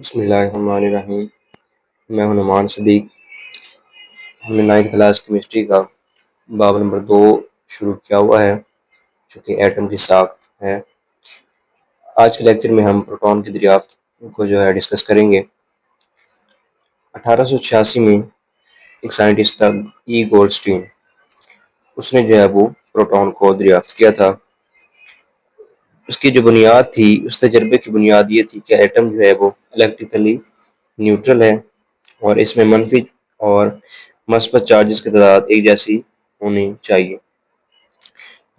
बिस्मिल्लाहिर्रहमानिर्रहीम। मैं हूं नुमान सदीक। हमने 9th क्लास केमिस्ट्री का बाब नंबर 2 शुरू किया हुआ है, जो कि एटम की साख्त है। आज के लेक्चर में हम प्रोटॉन की दरियाफ्त को डिस्कस करेंगे। 1886 में एक साइंटिस्ट था, ई गोल्डस्टीन। उसने वो प्रोटॉन को दरियाफ्त किया था। उसकी जो बुनियाद थी, उस तजर्बे की बुनियाद ये थी कि एटम वो इलेक्ट्रिकली न्यूट्रल है और इसमें मनफी और मस्बत चार्जेस की तादाद एक जैसी होनी चाहिए।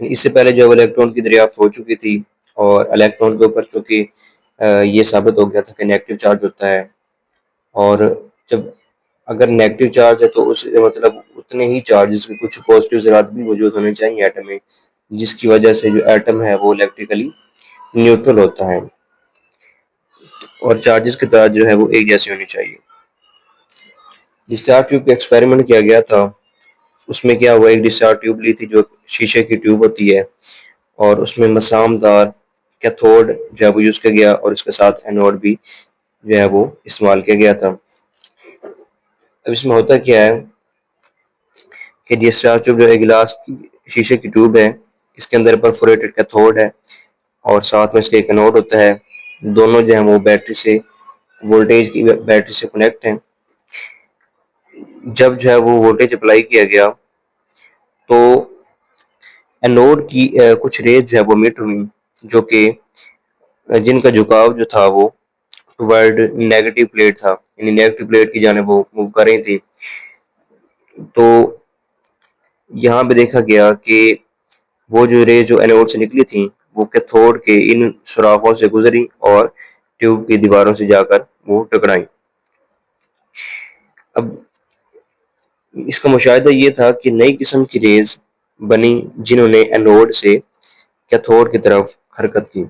इससे पहले वो इलेक्ट्रॉन की दरियाफ्त हो चुकी थी और इलेक्ट्रॉन के ऊपर चूंकि ये साबित हो गया था कि नेगेटिव चार्ज होता है, और जब अगर नेगेटिव चार्ज है तो उस मतलब उतने ही चार्जेस के कुछ पॉजिटिव ज़रात भी मौजूद होने चाहिए एटम में, जिसकी वजह से जो एटम है वो इलेक्ट्रिकली न्यूट्रल होता है और चार्जेस की तादाद वो एक जैसी होनी चाहिए। डिस्चार्ज ट्यूब का एक्सपेरिमेंट किया गया था। उसमें क्या हुआ, एक डिस्चार्ज ट्यूब ली थी जो शीशे की ट्यूब होती है, और उसमें मसामदार कैथोड वो यूज़ किया गया और इसके साथ एनोड भी वो इस्तेमाल किया गया था। अब इसमें होता क्या है कि डिस्चार्ज ट्यूब गिलास की शीशे की ट्यूब है, इसके अंदर परफोरेटेड कैथोड है और साथ में इसके एक एनोड होता है। दोनों वो बैटरी से वोल्टेज की बैटरी से कनेक्ट हैं। जब वो वोल्टेज अप्लाई किया गया तो एनोड की कुछ रेज वो मिट हुई, जो कि जिनका झुकाव जो था वो टुवर्ड नेगेटिव प्लेट था, यानी नेगेटिव प्लेट की जानिब वो मूव कर रही थी। तो यहाँ पे देखा गया कि वो जो रेज जो एनोड से निकली थी वो कैथोड के इन सुराखों से गुजरी और ट्यूब की दीवारों से जाकर वो टकराई। अब इसका मुशाहिदा ये था कि नई किस्म की रेज बनी जिन्होंने एनोड से कैथोड की तरफ हरकत की।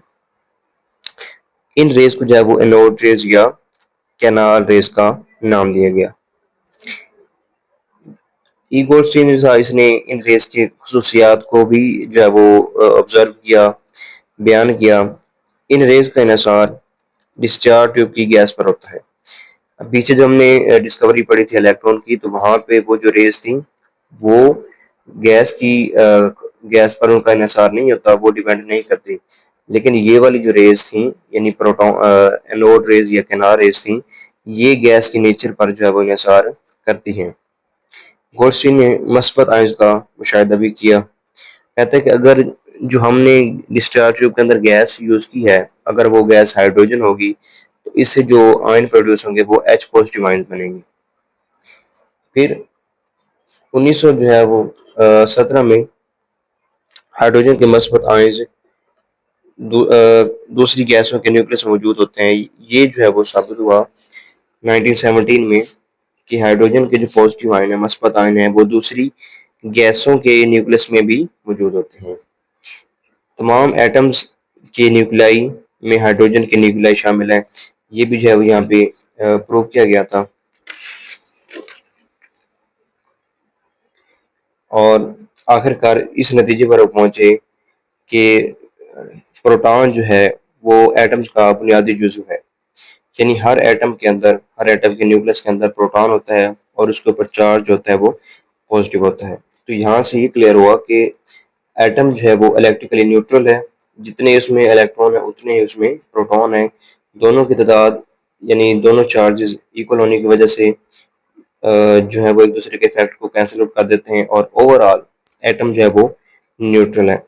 इन रेस को वो एनोड रेस या कैनाल रेस का नाम दिया गया। ई गोल्डस्टीन इसने इन रेस की खसूसियात को भी वो ऑब्जर्व किया, बयान किया। इन रेस का इन्हिसार डिस्चार्ज ट्यूब की गैस पर होता है। अब पीछे जब हमने डिस्कवरी पढ़ी थी इलेक्ट्रॉन की, तो वहां पे वो जो रेस थी वो गैस की गैस पर उनका इन्हिसार नहीं होता, वो डिपेंड नहीं करती। लेकिन ये वाली जो रेज थी, यानी प्रोटॉन एनोड रेज या कैनाल रेज थी, ये गैस के नेचर पर वो इन्हिसार करती हैं। गोल्डस्टीन ने मस्बत आयंस का मुशाहिदा भी किया। कहते हैं कि अगर जो हमने डिस्चार्ज ट्यूब के अंदर गैस यूज की है, अगर वो गैस हाइड्रोजन होगी तो इससे जो आयन प्रोड्यूस होंगे वो H पॉजिटिव आयन बनेंगे। फिर 1900 वो 17 में हाइड्रोजन के मस्बत आयंस दूसरी गैसों के न्यूक्लियस में मौजूद होते हैं। ये है वो साबित हुआ 1917 में कि हाइड्रोजन के जो पॉजिटिव आयन है, मस्बत आयन है, वो दूसरी गैसों के न्यूक्लियस में भी मौजूद होते हैं। तमाम एटम्स के न्यूक्लियाई में हाइड्रोजन के न्यूक्लियाई शामिल हैं। ये भी वो यहाँ पे प्रूव किया गया था। और आखिरकार इस नतीजे पर वो पहुंचे कि प्रोटॉन वो एटम्स का बुनियादी जुज़्व है, यानी हर एटम के अंदर, हर एटम के न्यूक्लियस के अंदर प्रोटॉन होता है और उसके ऊपर चार्ज होता है वो पॉजिटिव होता है। तो यहाँ से ये क्लियर हुआ कि एटम वो इलेक्ट्रिकली न्यूट्रल है। जितने उसमें इलेक्ट्रॉन है उतने ही उसमें प्रोटॉन है। दोनों की तादाद यानी दोनों चार्जेस इक्वल होने की वजह से वो एक दूसरे के इफेक्ट को कैंसिल आउट कर देते हैं और ओवरऑल एटम वो न्यूट्रल है।